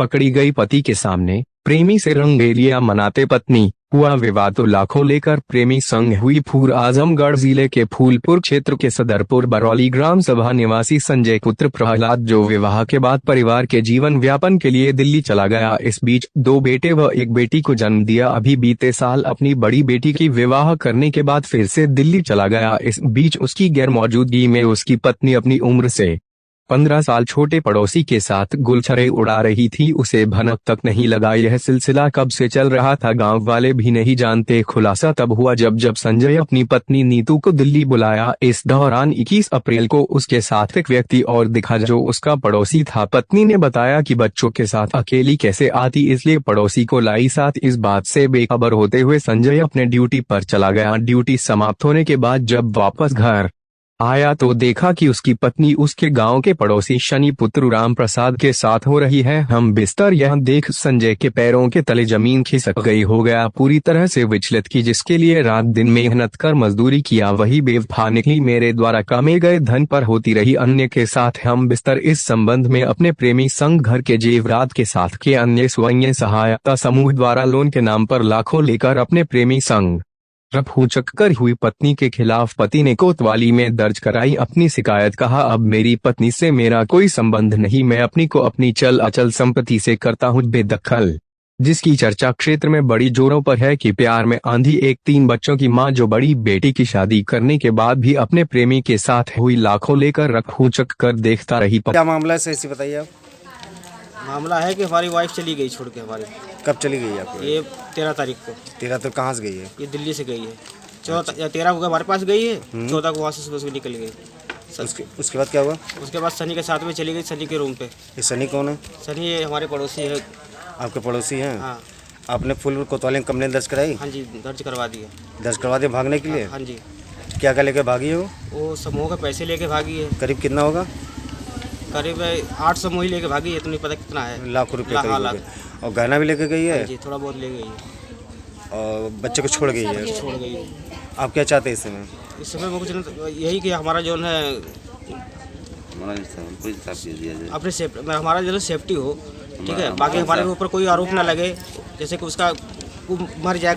पकड़ी गई पति के सामने, प्रेमी से रंगेलिया मनाते पत्नी, हुआ विवाद तो लाखों लेकर प्रेमी संग हुई फूर। आजमगढ़ जिले के फूलपुर क्षेत्र के सदरपुर बरौली ग्राम सभा निवासी संजय पुत्र प्रहलाद जो विवाह के बाद परिवार के जीवन व्यापन के लिए दिल्ली चला गया। इस बीच 2 बेटे व 1 बेटी को जन्म दिया। अभी बीते साल अपनी बड़ी बेटी की विवाह करने के बाद फिर से दिल्ली चला गया। इस बीच उसकी गैरमौजूदगी में उसकी पत्नी अपनी उम्र से 15 साल छोटे पड़ोसी के साथ गुलछरे उड़ा रही थी। उसे भनक तक नहीं लगा यह सिलसिला कब से चल रहा था, गांव वाले भी नहीं जानते। खुलासा तब हुआ जब संजय अपनी पत्नी नीतू को दिल्ली बुलाया। इस दौरान 21 अप्रैल को उसके साथ एक व्यक्ति और दिखा जो उसका पड़ोसी था। पत्नी ने बताया कि बच्चों के साथ अकेली कैसे आती, इसलिए पड़ोसी को लाई साथ। इस बात से बेखबर होते हुए संजय अपने ड्यूटी पर चला गया। ड्यूटी समाप्त होने के बाद जब वापस घर आया तो देखा कि उसकी पत्नी उसके गांव के पड़ोसी शनि पुत्र राम प्रसाद के साथ हो रही है हम बिस्तर। यह देख संजय के पैरों के तले जमीन खिसक गई, हो गया पूरी तरह से विचलित की जिसके लिए रात दिन मेहनत कर मजदूरी किया वही बेवफा निकली। मेरे द्वारा कमाए गए धन पर होती रही अन्य के साथ हम बिस्तर। इस संबंध में अपने प्रेमी संग घर के जेवरात के साथ के अन्य स्वयं सहायता समूह द्वारा लोन के नाम पर लाखों लेकर अपने प्रेमी संग रफूचक कर हुई पत्नी के खिलाफ पति ने कोतवाली में दर्ज कराई अपनी शिकायत। कहा, अब मेरी पत्नी से मेरा कोई संबंध नहीं, मैं अपनी को अपनी चल अचल संपत्ति से करता हूँ बेदखल। जिसकी चर्चा क्षेत्र में बड़ी जोरों पर है कि प्यार में आंधी एक 3 बच्चों की मां जो बड़ी बेटी की शादी करने के बाद भी अपने प्रेमी के साथ हुई लाखों लेकर रफूचक कर देखता रही। क्या मामला है सही बताइए आप। मामला है कि हमारी वाइफ चली गई छोड़ के हमारी। कब चली गई आपकी? ये 13 तारीख को। 13 तो कहाँ से गई है? ये दिल्ली से गई है। 14 या 13 को हमारे पास गई है, 14 को वहाँ से सुबह निकल गई। उसके बाद क्या हुआ? उसके बाद सनी के साथ में चली गई, सनी के रूम पे। ये सनी कौन है? सनी ये हमारे पड़ोसी है। आपके पड़ोसी हैं? हाँ। आपने फुल कोतवाली में कंप्लेन दर्ज कराई? हाँ जी, दर्ज करवा दिया। दर्ज करवा दिया भागने के लिए? हाँ जी। क्या क्या लेके भागी है वो समूह के पैसे लेके भागी है। करीब कितना होगा? करीब 8 समूह लेके भागी है, तो नहीं पता कितना है। लाख रुपए हाँ, करीब लाख। हो गए। और गहना भी लेके गई है? हाँ जी, थोड़ा बहुत ले गई है। और बच्चे को छोड़ गई है? छोड़ गई है। आप क्या चाहते हैं इस समय? इस समय वो यही कि हमारा जो है अपने हमारा जो सेफ्टी हो, ठीक है। बाकी हमारे ऊपर कोई आरोप ना लगे, जैसे कि उसका मर जाए।